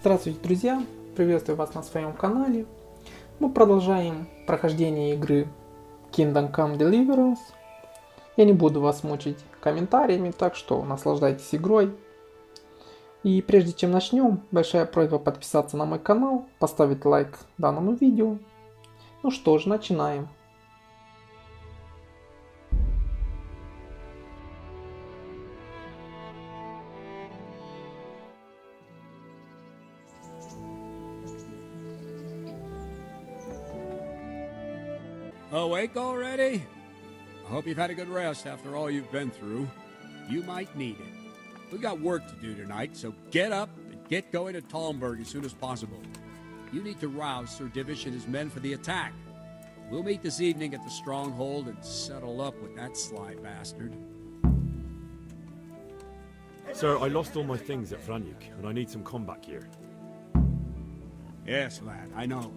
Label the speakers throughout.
Speaker 1: Здравствуйте, друзья! Приветствую вас на своем канале. Мы продолжаем прохождение игры Kingdom Come Deliverance. Я не буду вас мучить комментариями, так что наслаждайтесь игрой. И прежде чем начнем, большая просьба подписаться на мой канал, поставить лайк данному видео. Ну что ж, начинаем.
Speaker 2: Awake already? I hope you've had a good rest after all you've been through. You might need it. We've got work to do tonight, so get up and get going to Talmberg as soon as possible. You need to rouse Sir Divish and his men for the attack. We'll meet this evening at the stronghold and settle up with that sly bastard.
Speaker 3: Sir, I lost all my things at Franjuk, and I need some combat gear.
Speaker 2: Yes, lad, I know.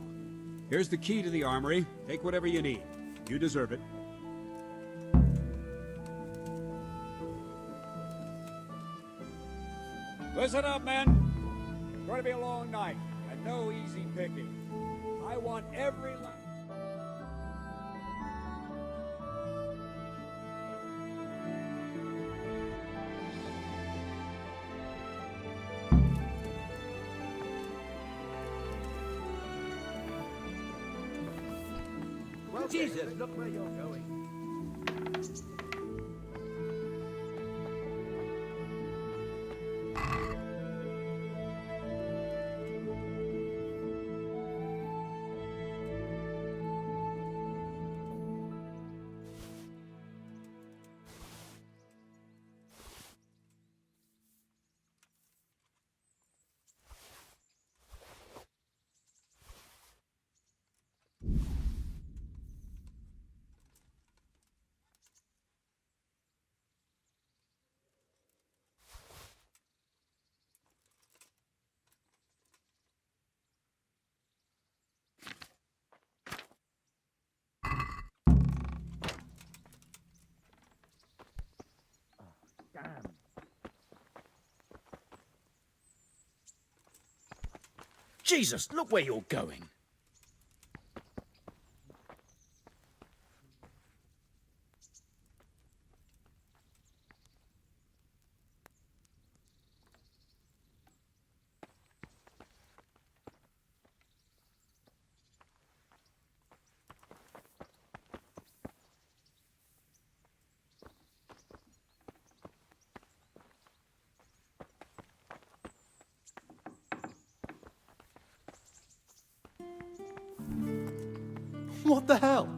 Speaker 2: Here's the key to the armory. Take whatever you need. You deserve it. Listen up, men. It's going to be a long night, and no easy picking. I want every
Speaker 4: Jesus, look where you're going. Damn. Jesus, look where you're going. What the hell?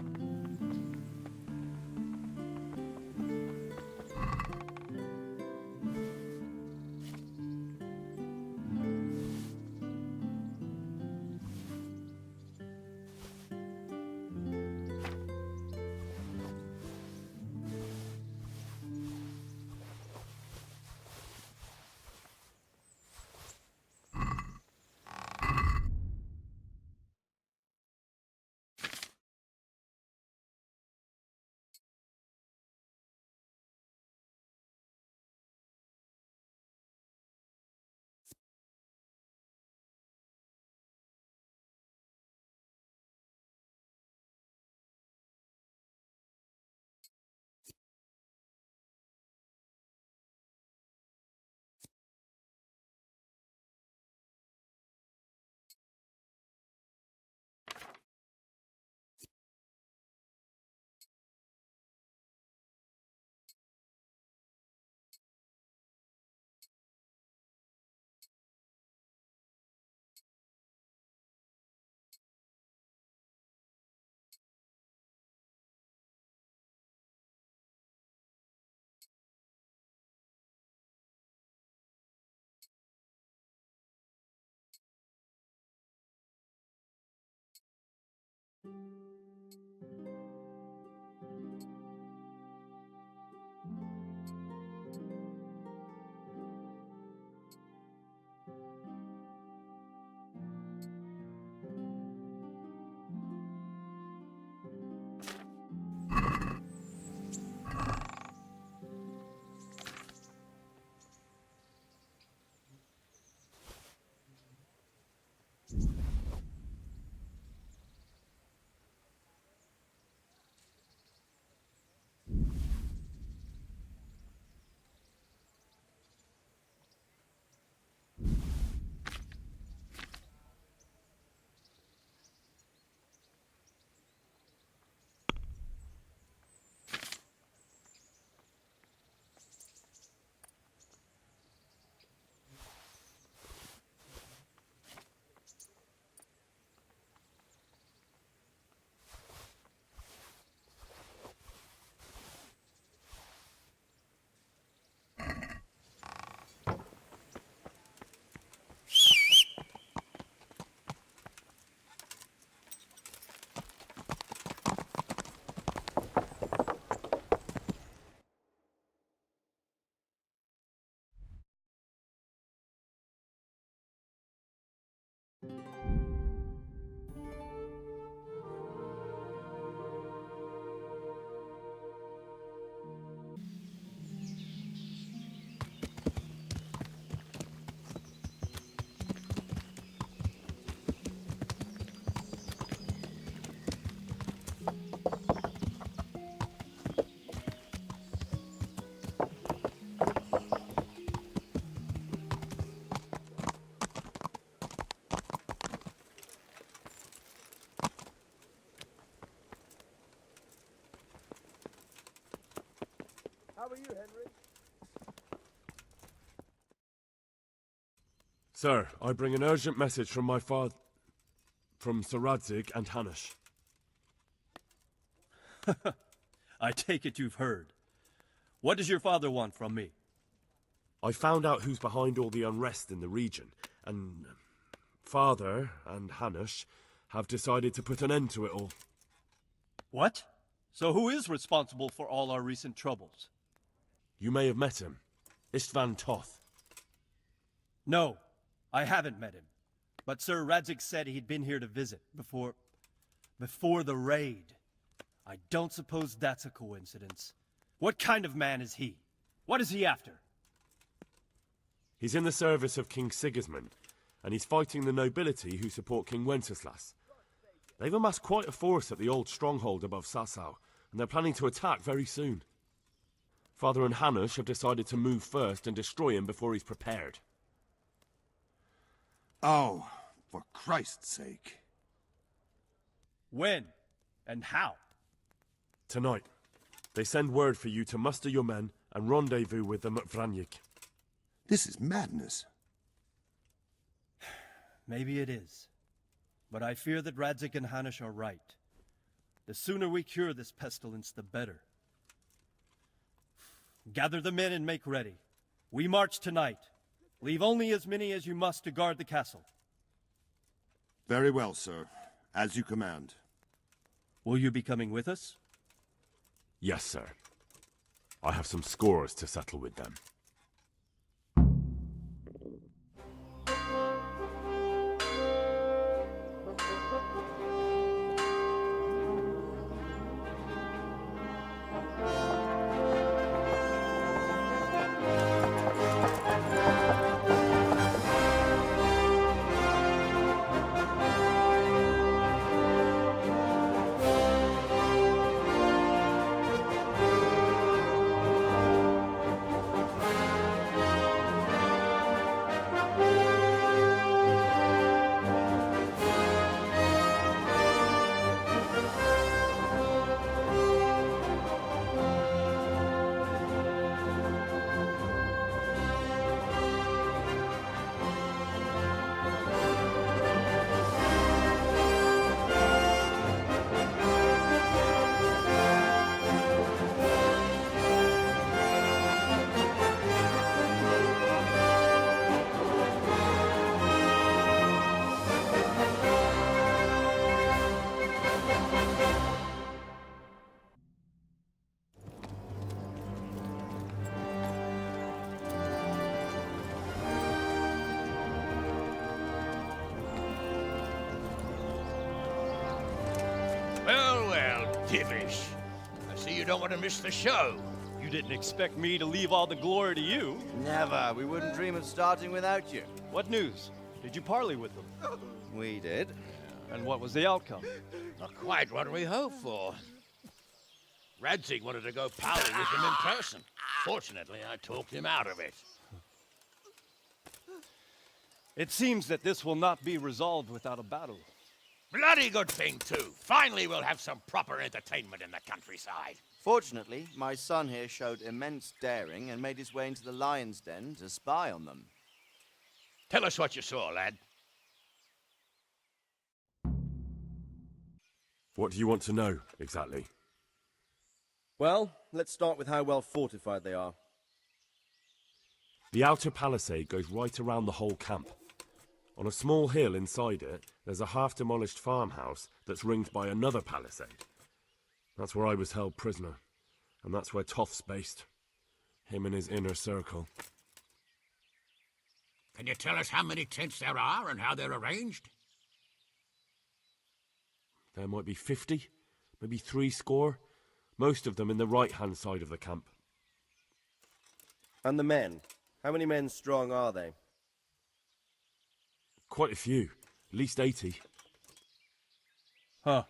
Speaker 3: Sir, I bring an urgent message from my father, from Sir Radzig and Hanush.
Speaker 5: I take it you've heard. What does your father want from me?
Speaker 3: I found out who's behind all the unrest in the region, and Father and Hanush have decided to put an end to it all.
Speaker 5: What? So who is responsible for all our recent troubles?
Speaker 3: You may have met him. Istvan Toth.
Speaker 5: No, I haven't met him. But Sir Radzig said he'd been here to visit before the raid. I don't suppose that's a coincidence. What kind of man is he? What is he after?
Speaker 3: He's in the service of King Sigismund, and he's fighting the nobility who support King Wenceslas. They've amassed quite a force at the old stronghold above Sasau, and they're planning to attack very soon. Father and Hanush have decided to move first and destroy him before he's prepared.
Speaker 6: Oh, for Christ's sake.
Speaker 5: When? And how?
Speaker 3: Tonight, they send word for you to muster your men and rendezvous with them at Vranyik.
Speaker 6: This is madness.
Speaker 5: Maybe it is. But I fear that Radzig and Hanush are right. The sooner we cure this pestilence, the better. Gather the men and make ready. We march tonight. Leave only as many as you must to guard the castle.
Speaker 6: Very well, sir. As you command.
Speaker 5: Will you be coming with us?
Speaker 3: Yes, sir. I have some scores to settle with them.
Speaker 4: Well, Divish. I see you don't want to miss the show.
Speaker 5: You didn't expect me to leave all the glory to you.
Speaker 7: Never. We wouldn't dream of starting without you.
Speaker 5: What news? Did you parley with them?
Speaker 7: We did.
Speaker 5: And what was the outcome?
Speaker 4: Not quite what we hoped for. Radzig wanted to go parley with him in person. Fortunately, I talked him out of it.
Speaker 5: It seems that this will not be resolved without a battle.
Speaker 4: Bloody good thing, too. Finally, we'll have some proper entertainment in the countryside.
Speaker 7: Fortunately, my son here showed immense daring and made his way into the lion's den to spy on them.
Speaker 4: Tell us what you saw, lad.
Speaker 3: What do you want to know, exactly?
Speaker 8: Well, let's start with how well fortified they are.
Speaker 3: The outer palisade goes right around the whole camp. On a small hill inside it, there's a half-demolished farmhouse that's ringed by another palisade. That's where I was held prisoner, and that's where Toth's based. Him and his inner circle.
Speaker 4: Can you tell us how many tents there are and how they're arranged?
Speaker 3: There might be 50, maybe 70. Most of them in the right-hand side of the camp.
Speaker 8: And the men? How many men strong are they?
Speaker 3: Quite a few, at least 80.
Speaker 5: Huh.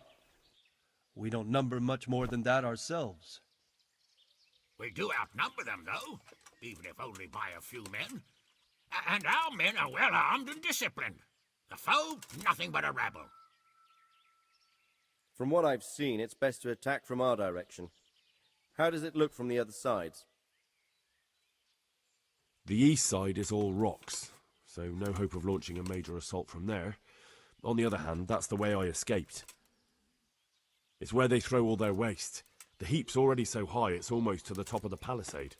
Speaker 5: We don't number much more than that ourselves.
Speaker 4: We do outnumber them, though, even if only by a few men. And our men are well armed and disciplined. The foe, nothing but a rabble.
Speaker 8: From what I've seen, it's best to attack from our direction. How does it look from the other sides?
Speaker 3: The east side is all rocks, so no hope of launching a major assault from there. On the other hand, that's the way I escaped. It's where they throw all their waste. The heap's already so high it's almost to the top of the palisade.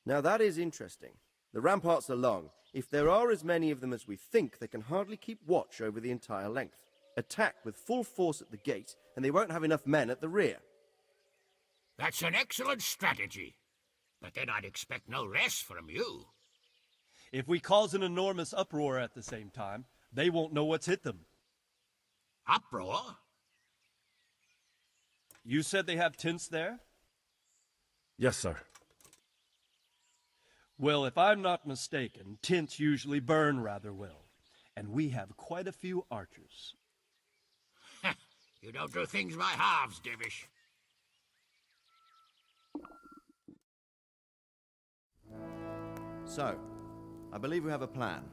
Speaker 8: Now that is interesting. The ramparts are long. If there are as many of them as we think, they can hardly keep watch over the entire length. Attack with full force at the gate, and they won't have enough men at the rear.
Speaker 4: That's an excellent strategy. But then I'd expect no less from you.
Speaker 5: If we cause an enormous uproar at the same time, they won't know what's hit them.
Speaker 4: Uproar?
Speaker 5: You said they have tents there?
Speaker 3: Yes, sir.
Speaker 5: Well, if I'm not mistaken, tents usually burn rather well. And we have quite a few archers.
Speaker 4: You don't do things by halves, Divish.
Speaker 7: So, I believe we have a plan.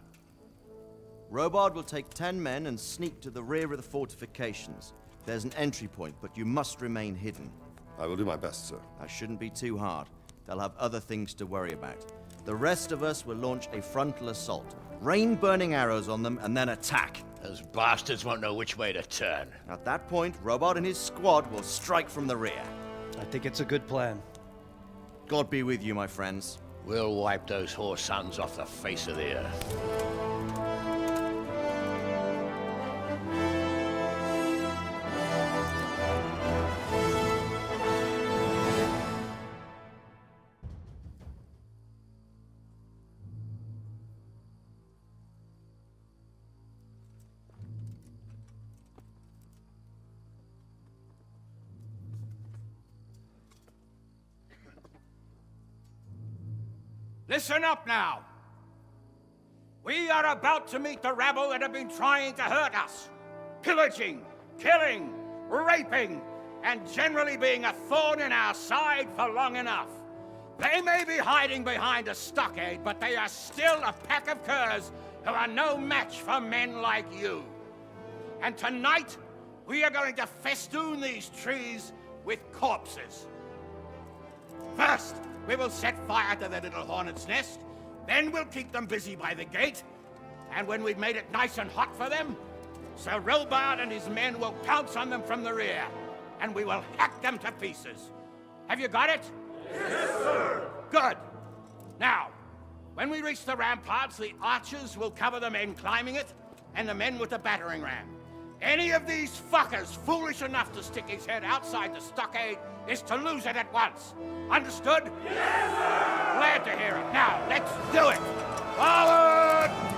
Speaker 7: Robard will take 10 men and sneak to the rear of the fortifications. There's an entry point, but you must remain hidden.
Speaker 6: I will do my best, sir.
Speaker 7: That shouldn't be too hard. They'll have other things to worry about. The rest of us will launch a frontal assault. Rain burning arrows on them and then attack.
Speaker 4: Those bastards won't know which way to turn.
Speaker 7: At that point, Robard and his squad will strike from the rear.
Speaker 5: I think it's a good plan.
Speaker 7: God be with you, my friends.
Speaker 4: We'll wipe those whore sons off the face of the earth.
Speaker 9: Listen up now. We are about to meet the rabble that have been trying to hurt us. Pillaging, killing, raping, and generally being a thorn in our side for long enough. They may be hiding behind a stockade, but they are still a pack of curs who are no match for men like you. And tonight, we are going to festoon these trees with corpses. First, we will set fire to their little hornet's nest. Then we'll keep them busy by the gate. And when we've made it nice and hot for them, Sir Robard and his men will pounce on them from the rear. And we will hack them to pieces. Have you got it? Yes, sir! Good. Now, when we reach the ramparts, the archers will cover the men climbing it, and the men with the battering ram. Any of these fuckers foolish enough to stick his head outside the stockade is to lose it at once. Understood? Yes, sir! Glad to hear it. Now, let's do it! Forward!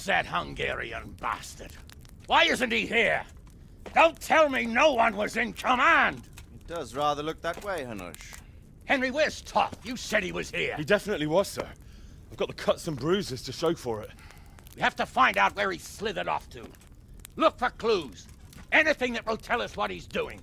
Speaker 4: that Hungarian bastard? Why isn't he here? Don't tell me no one was in command!
Speaker 7: It does rather look that way, Hanush.
Speaker 4: Henry, where's Toth? You said he was here.
Speaker 3: He definitely was, sir. I've got the cuts and bruises to show for it.
Speaker 4: We have to find out where he slithered off to. Look for clues. Anything that will tell us what he's doing.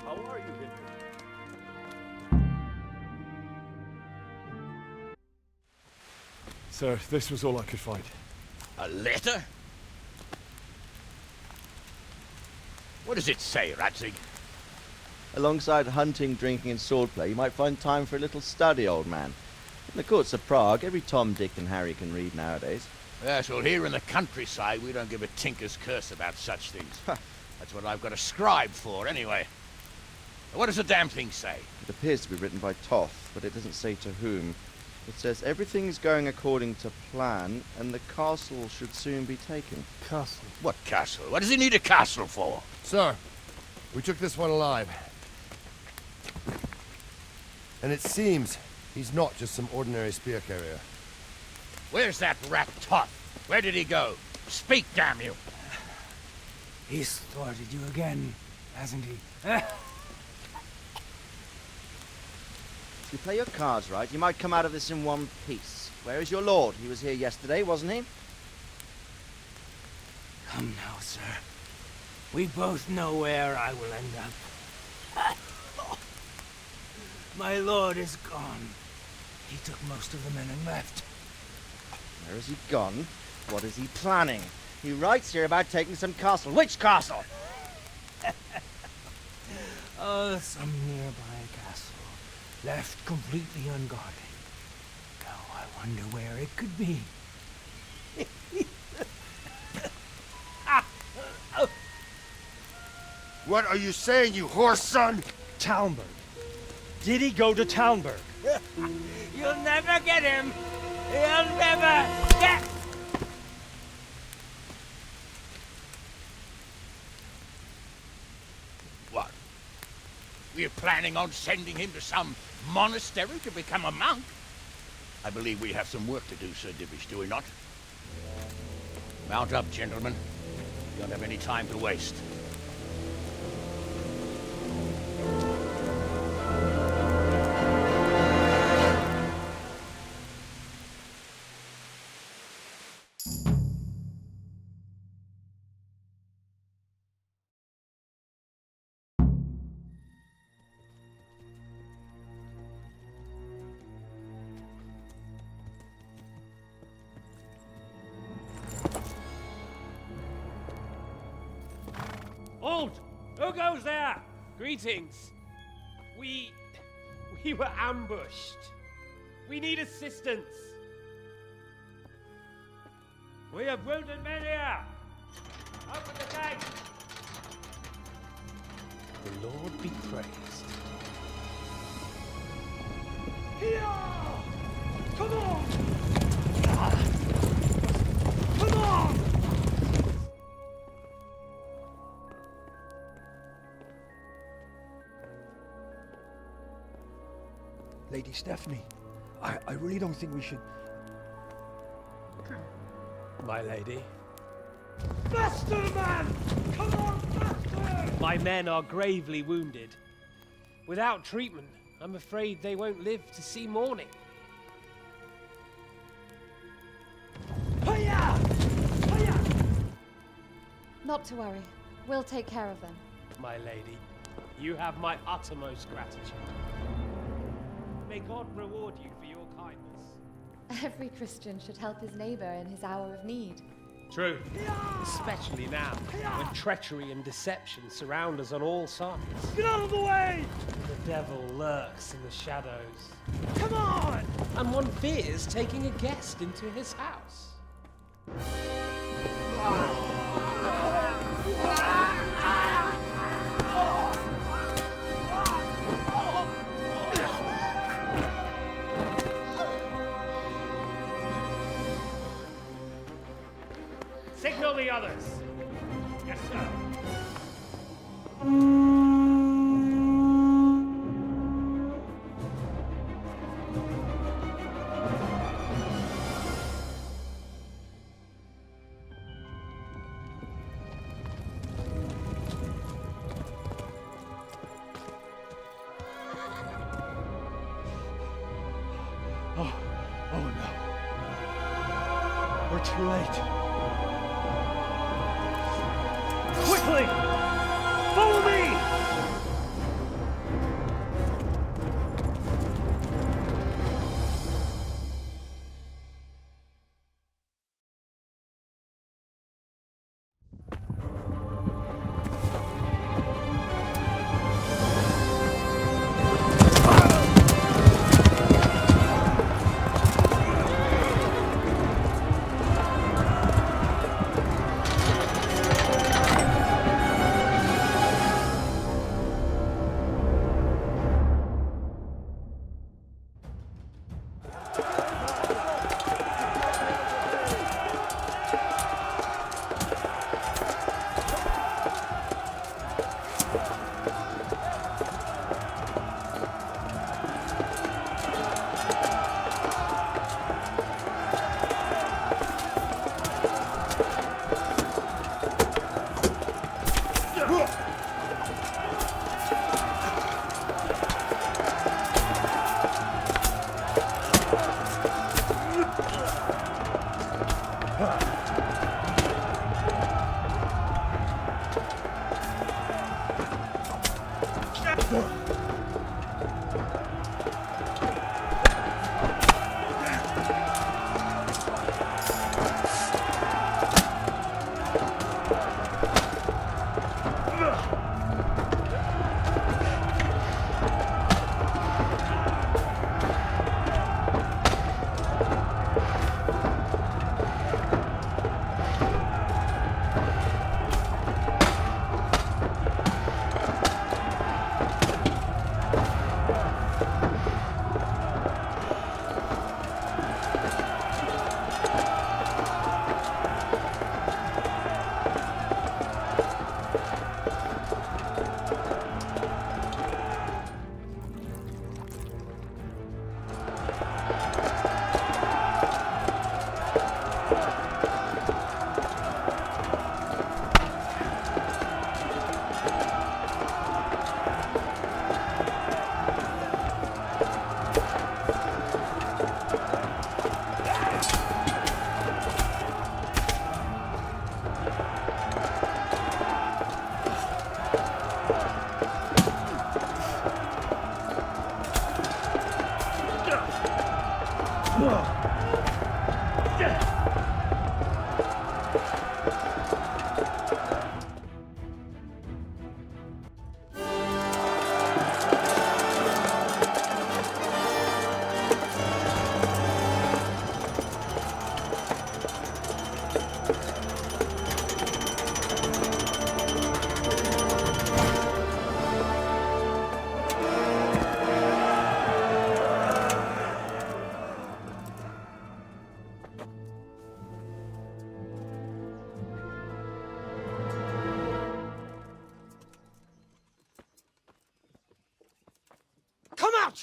Speaker 3: How are you, Henry? Sir, this was all I could find.
Speaker 4: A letter? What does it say, Radzig?
Speaker 7: Alongside hunting, drinking, and swordplay, you might find time for a little study, old man. In the courts of Prague, every Tom, Dick, and Harry can read nowadays.
Speaker 4: Yes, well, here in the countryside, we don't give a tinker's curse about such things. That's what I've got a scribe for, anyway. What does the damn thing say?
Speaker 7: It appears to be written by Toth, but it doesn't say to whom. It says everything's going according to plan, and the castle should soon be taken.
Speaker 1: Castle.
Speaker 4: What castle? What does he need a castle for?
Speaker 10: Sir, we took this one alive. And it seems he's not just some ordinary spear carrier.
Speaker 4: Where's that rat Toth? Where did he go? Speak, damn you!
Speaker 11: He's thwarted you again, hasn't he?
Speaker 7: If you play your cards right, you might come out of this in one piece. Where is your lord? He was here yesterday, wasn't he?
Speaker 11: Come now, sir. We both know where I will end up. My lord is gone. He took most of the men and left.
Speaker 7: Where has he gone? What is he planning? He writes here about taking some castle. Which castle?
Speaker 11: Oh, some nearby castle, left completely unguarded. Now I wonder where it could be.
Speaker 10: What are you saying, you horse son?
Speaker 5: Talmberg. Did he go to Talmberg?
Speaker 11: You'll never get him! You'll never get...
Speaker 4: What? We're planning on sending him to some monastery to become a monk? I believe we have some work to do, Sir Divish, do we not? Mount up, gentlemen. We don't have any time to waste.
Speaker 12: Halt! Who goes there? Greetings. We were ambushed. We need assistance. We have wounded men here. Open the gate.
Speaker 11: The Lord be praised.
Speaker 12: Here! Come on! Come on!
Speaker 11: Lady Stephanie, I really don't think we should...
Speaker 5: My lady.
Speaker 11: Faster, man! Come on, faster!
Speaker 5: My men are gravely wounded. Without treatment, I'm afraid they won't live to see morning.
Speaker 11: Hiya! Hiya!
Speaker 13: Not to worry. We'll take care of them.
Speaker 5: My lady, you have my uttermost gratitude. May God reward you for your kindness.
Speaker 13: Every Christian should help his neighbor in his hour of need.
Speaker 5: True. Especially now, when treachery and deception surround us on all sides.
Speaker 11: Get out of the way!
Speaker 5: The devil lurks in the shadows.
Speaker 11: Come on!
Speaker 5: And one fears taking a guest into his house.
Speaker 12: Signal the others. Yes, sir.
Speaker 11: Oh no. We're too late. Quickly! Follow me!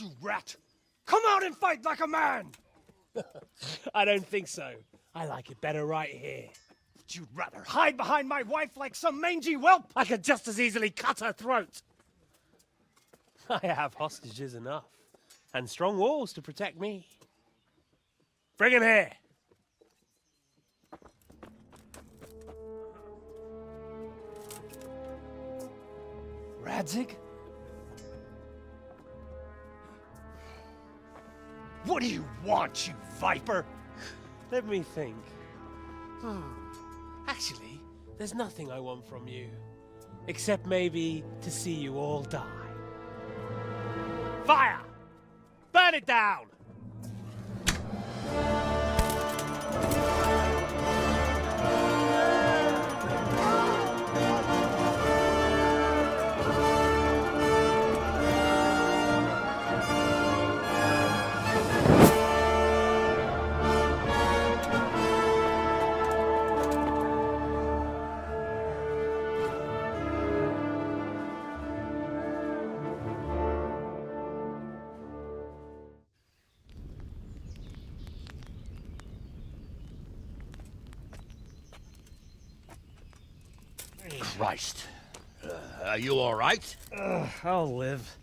Speaker 9: You rat!
Speaker 11: Come out and fight like a man! I don't think so. I like it better right here. Would you rather hide behind my wife like some mangy whelp? I could just as easily cut her throat. I have hostages enough, and strong walls to protect me. Bring him here! Radzig? What do you want, you viper? Let me think. Actually, there's nothing I want from you. Except maybe to see you all die. Fire! Burn it down!
Speaker 4: Christ. Are you all right?
Speaker 11: I'll live.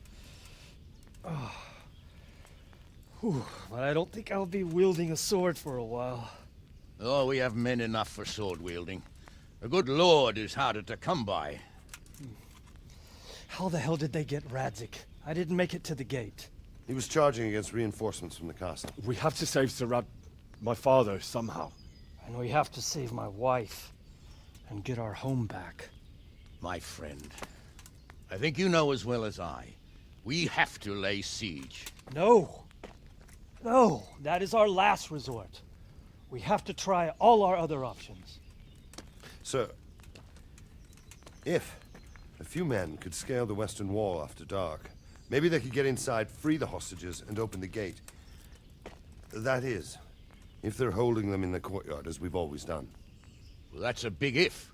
Speaker 11: Whew, but I don't think I'll be wielding a sword for a while.
Speaker 4: Oh, we have men enough for sword wielding. A good lord is harder to come by.
Speaker 11: How the hell did they get Radzig? I didn't make it to the gate.
Speaker 10: He was charging against reinforcements from the castle.
Speaker 3: We have to save Sir my father, somehow.
Speaker 11: And we have to save my wife and get our home back.
Speaker 4: My friend, I think you know as well as I. We have to lay siege.
Speaker 11: No. No, that is our last resort. We have to try all our other options.
Speaker 10: Sir, if a few men could scale the western wall after dark, maybe they could get inside, free the hostages, and open the gate. That is, if they're holding them in the courtyard, as we've always done.
Speaker 4: Well, that's a big if.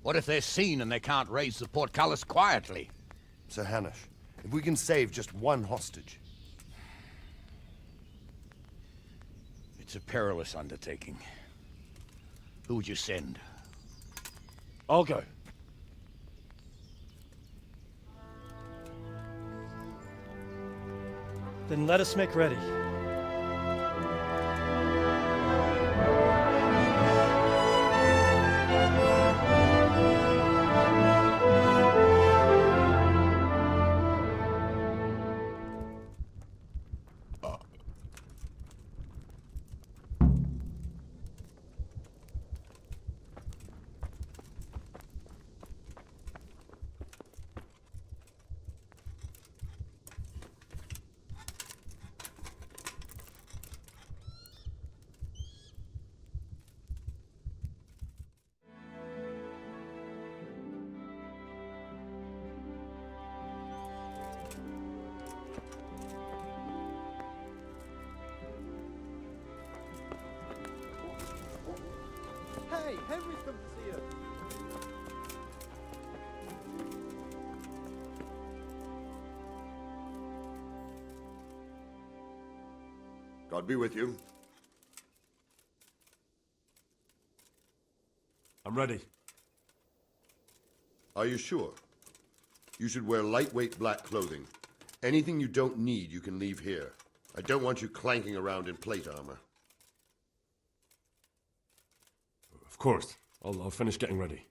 Speaker 4: What if they're seen and they can't raise the portcullis quietly?
Speaker 10: Sir Hanush, if we can save just one hostage.
Speaker 4: It's a perilous undertaking. Who would you send?
Speaker 3: I'll go.
Speaker 11: Then let us make ready.
Speaker 8: Hey, Henry's come to see you.
Speaker 6: God be with you.
Speaker 3: I'm ready.
Speaker 6: Are you sure? You should wear lightweight black clothing. Anything you don't need, you can leave here. I don't want you clanking around in plate armor.
Speaker 3: Of course. I'll finish getting ready.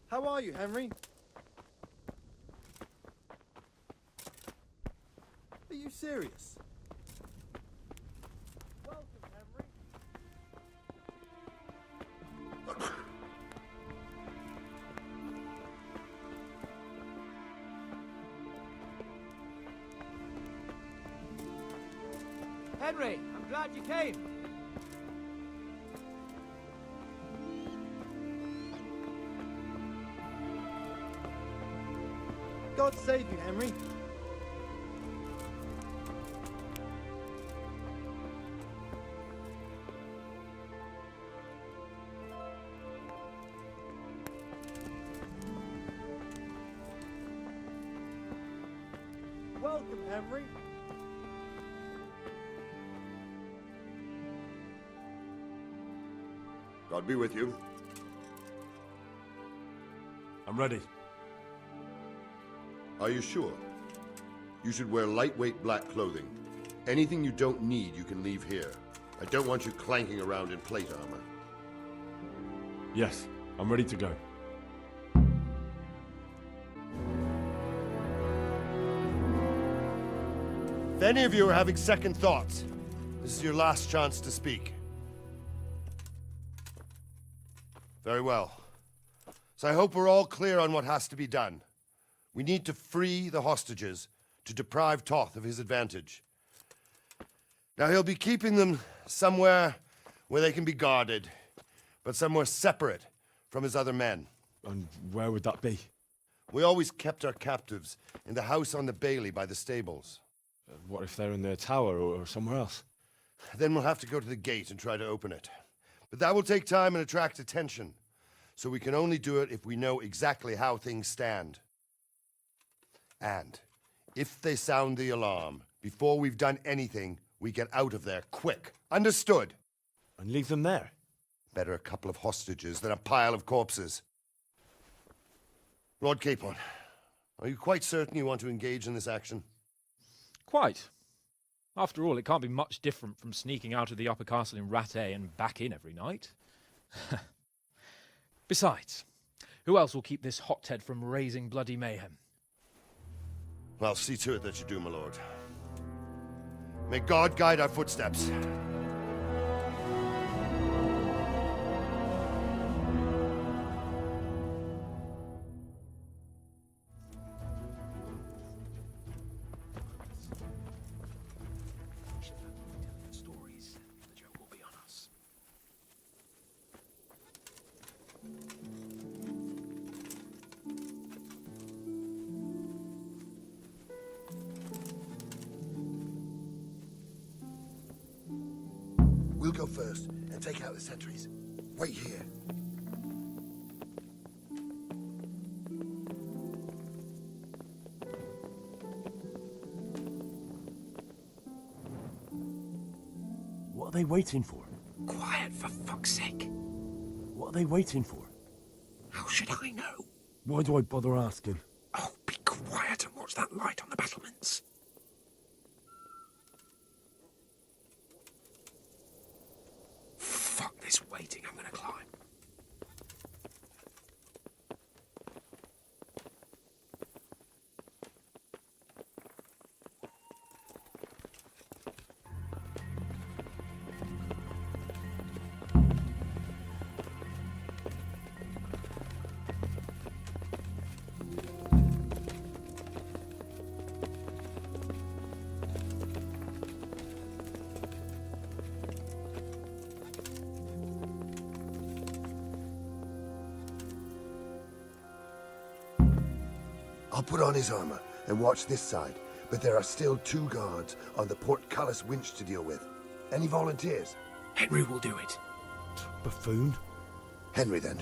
Speaker 8: How are you, Henry? Are you serious? Welcome, Henry.
Speaker 14: Henry, I'm glad you came.
Speaker 8: God save you, Henry. Welcome, Henry.
Speaker 6: God be with you.
Speaker 3: I'm ready.
Speaker 6: Are you sure? You should wear lightweight black clothing. Anything you don't need, you can leave here. I don't want you clanking around in plate armor.
Speaker 3: Yes, I'm ready to go.
Speaker 10: If any of you are having second thoughts, this is your last chance to speak. Very well. So I hope we're all clear on what has to be done. We need to free the hostages to deprive Toth of his advantage. Now he'll be keeping them somewhere where they can be guarded, but somewhere separate from his other men.
Speaker 3: And where would that be?
Speaker 10: We always kept our captives in the house on the bailey by the stables.
Speaker 3: What if they're in their tower or somewhere else?
Speaker 10: Then we'll have to go to the gate and try to open it. But that will take time and attract attention. So we can only do it if we know exactly how things stand. And if they sound the alarm, before we've done anything, we get out of there quick. Understood?
Speaker 3: And leave them there?
Speaker 10: Better a couple of hostages than a pile of corpses. Lord Capon, are you quite certain you want to engage in this action?
Speaker 15: Quite. After all, it can't be much different from sneaking out of the upper castle in Rattay and back in every night. Besides, who else will keep this hothead from raising bloody mayhem?
Speaker 10: Well, see to it that you do, my lord. May God guide our footsteps.
Speaker 6: We'll go first and take out the sentries. Wait here.
Speaker 3: What are they waiting for?
Speaker 11: Quiet, for fuck's sake.
Speaker 3: What are they waiting for?
Speaker 11: How should I know?
Speaker 3: Why do I bother asking?
Speaker 11: Oh, be quiet and watch that light on the battlements. Fuck this waiting, I'm gonna climb.
Speaker 6: I'll put on his armor and watch this side, but there are still 2 guards on the portcullis winch to deal with. Any volunteers?
Speaker 11: Henry will do it.
Speaker 3: Buffoon?
Speaker 6: Henry, then.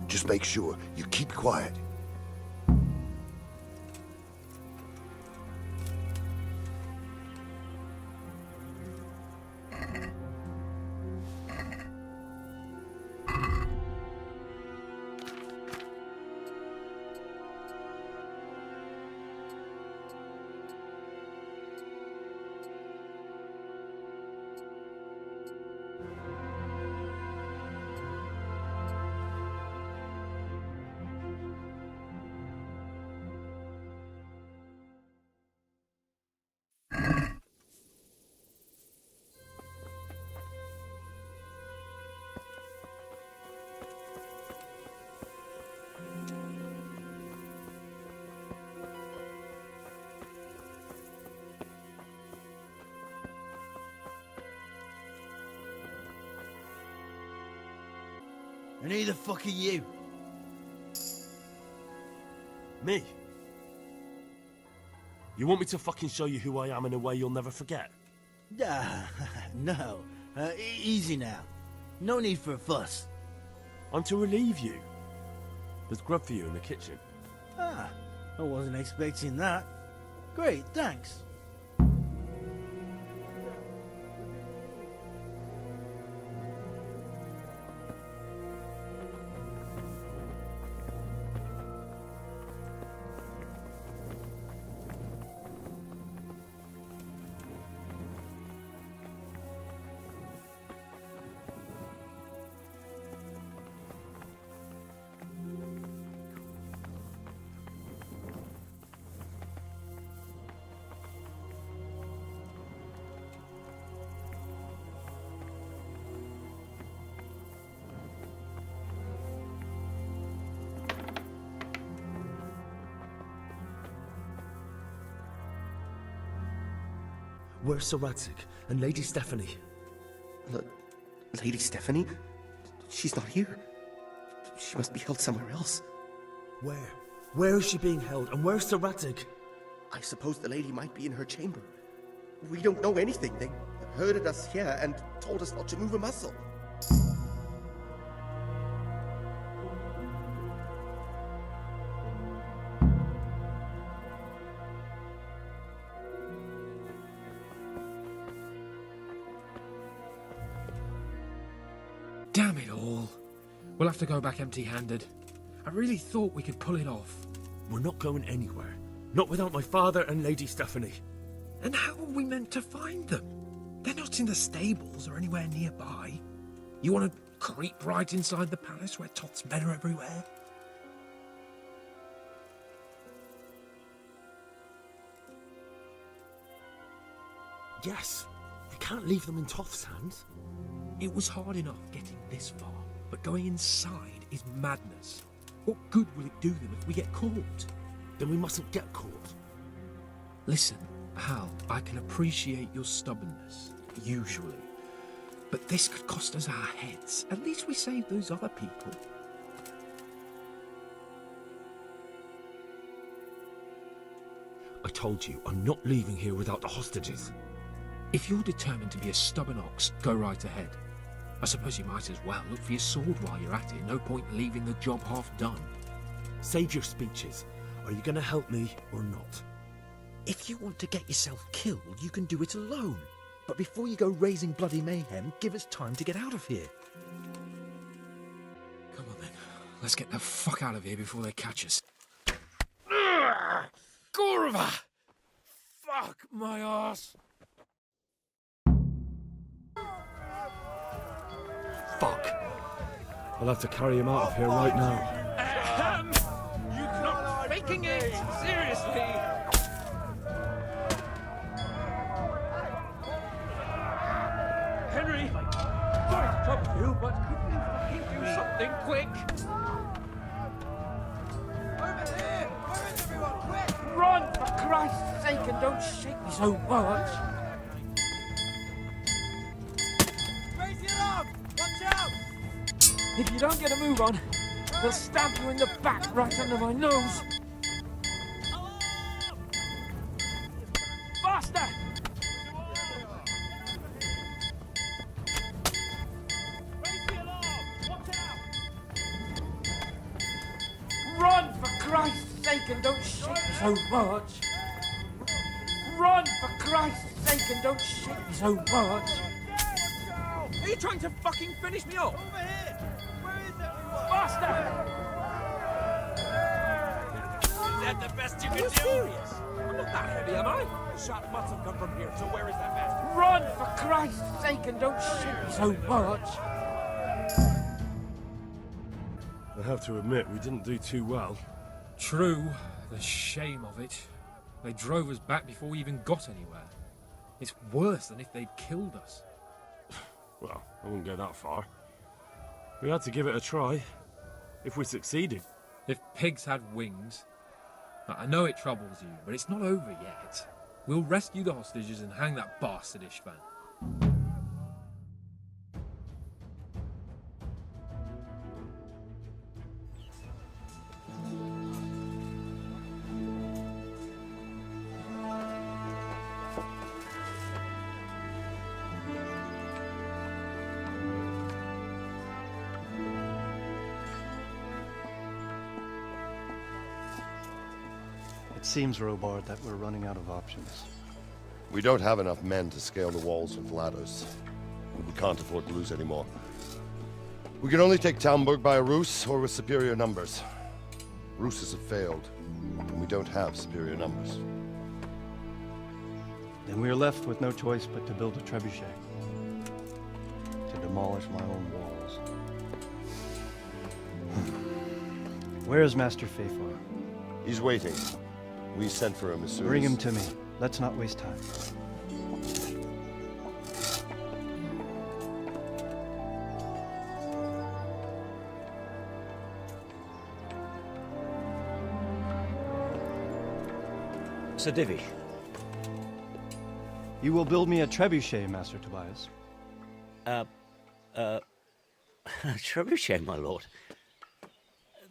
Speaker 6: Just make sure you keep quiet.
Speaker 16: And who the fuck are you?
Speaker 3: Me? You want me to fucking show you who I am in a way you'll never forget?
Speaker 16: No. Easy now. No need for a fuss.
Speaker 3: I'm to relieve you. There's grub for you in the kitchen.
Speaker 16: Ah, I wasn't expecting that. Great, thanks.
Speaker 3: Where's Sir Radzik and Lady Stephanie?
Speaker 17: Lady Stephanie? She's not here. She must be held somewhere else.
Speaker 3: Where? Where is she being held, and where's Sir Radzik?
Speaker 17: I suppose the lady might be in her chamber. We don't know anything. They herded us here and told us not to move a muscle.
Speaker 15: Damn it all. We'll have to go back empty-handed. I really thought we could pull it off.
Speaker 3: We're not going anywhere. Not without my father and Lady Stephanie.
Speaker 15: And how are we meant to find them? They're not in the stables or anywhere nearby. You want to creep right inside the palace where Tots men are everywhere?
Speaker 3: Yes. We can't leave them in Toth's hands.
Speaker 15: It was hard enough getting this far, but going inside is madness. What good will it do them if we get caught?
Speaker 3: Then we mustn't get caught.
Speaker 15: Listen, pal, I can appreciate your stubbornness, usually. But this could cost us our heads. At least we saved those other people.
Speaker 3: I told you, I'm not leaving here without the hostages.
Speaker 15: If you're determined to be a stubborn ox, go right ahead. I suppose you might as well look for your sword while you're at it. No point leaving the job half done.
Speaker 3: Save your speeches. Are you going to help me or not?
Speaker 18: If you want to get yourself killed, you can do it alone. But before you go raising bloody mayhem, give us time to get out of here.
Speaker 15: Come on then. Let's get the fuck out of here before they catch us. Kurva! Fuck my ass!
Speaker 3: Fuck. I'll have to carry him out of here right now.
Speaker 11: You're not faking it! Seriously! Henry! Sorry to trouble you, but could you fucking do something quick?
Speaker 14: Over here! Where is everyone? Quick!
Speaker 11: Run, for Christ's sake, and don't shake me so much!
Speaker 14: Raise the alarm! Watch out!
Speaker 11: If you don't get a move on, they'll stab you in the back right under my nose. Faster! Run, for Christ's sake, and don't shake me so much. Run, for Christ's sake, and don't shake me so much.
Speaker 14: Are you trying to fucking finish me off? Over here! Where is everyone?
Speaker 11: Faster!
Speaker 14: Is that the best you can do? Are you serious? I'm not that heavy, am I? The shot must have come from here, so where is that bastard?
Speaker 11: Run, for Christ's sake, and don't shake me so much.
Speaker 3: I have to admit, we didn't do too well.
Speaker 15: True. The shame of it. They drove us back before we even got anywhere. It's worse than if they'd killed us.
Speaker 3: Well, I wouldn't go that far. We had to give it a try. If we succeeded.
Speaker 15: If pigs had wings. I know it troubles you, but it's not over yet. We'll rescue the hostages and hang that bastard Ishvan.
Speaker 5: seems, Robard, that we're running out of options.
Speaker 10: We don't have enough men to scale the walls with ladders. We can't afford to lose any more. We can only take Talmberg by a ruse or with superior numbers. Ruses have failed, and we don't have superior numbers.
Speaker 5: Then we're left with no choice but to build a trebuchet. To demolish my own walls. Where's Master Fafar?
Speaker 10: He's waiting. We sent for him as soon
Speaker 5: Bring
Speaker 10: as...
Speaker 5: him to me. Let's not waste time.
Speaker 4: Sir Divish.
Speaker 5: You will build me a trebuchet, Master Tobias.
Speaker 4: Trebuchet, my lord.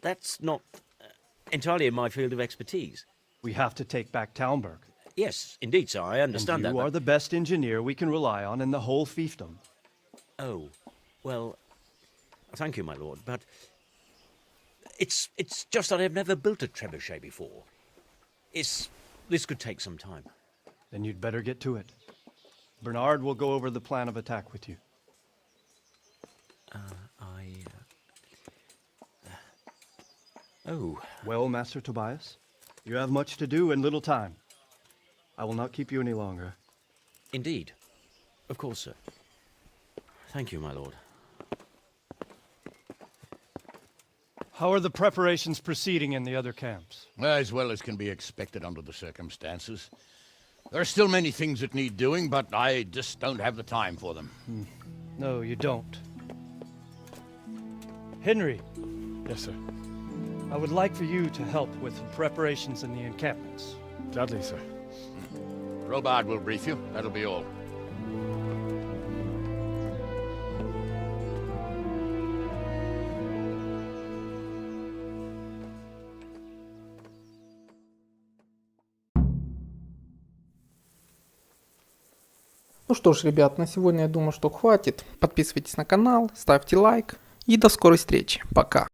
Speaker 4: That's not entirely in my field of expertise.
Speaker 5: We have to take back Talmberg.
Speaker 4: Yes, indeed, sir, I understand that.
Speaker 5: You are the best engineer we can rely on in the whole fiefdom.
Speaker 4: Oh, well, thank you, my lord, but it's just that I've never built a trebuchet before. This could take some time.
Speaker 5: Then you'd better get to it. Bernard will go over the plan of attack with you.
Speaker 4: Oh.
Speaker 5: Well, Master Tobias, you have much to do and little time. I will not keep you any longer.
Speaker 4: Indeed. Of course, sir. Thank you, my lord.
Speaker 5: How are the preparations proceeding in the other camps?
Speaker 4: As well as can be expected under the circumstances. There are still many things that need doing, but I just don't have the time for them.
Speaker 5: No, you don't. Henry.
Speaker 3: Yes, sir.
Speaker 5: I would like for you to help with the preparations in the encampments.
Speaker 3: Gladly, sir.
Speaker 4: Robard will brief you. That'll be all.
Speaker 1: Ну что ж, ребят, на сегодня я думаю, что хватит. Подписывайтесь на канал, ставьте лайк и до скорой встречи. Пока.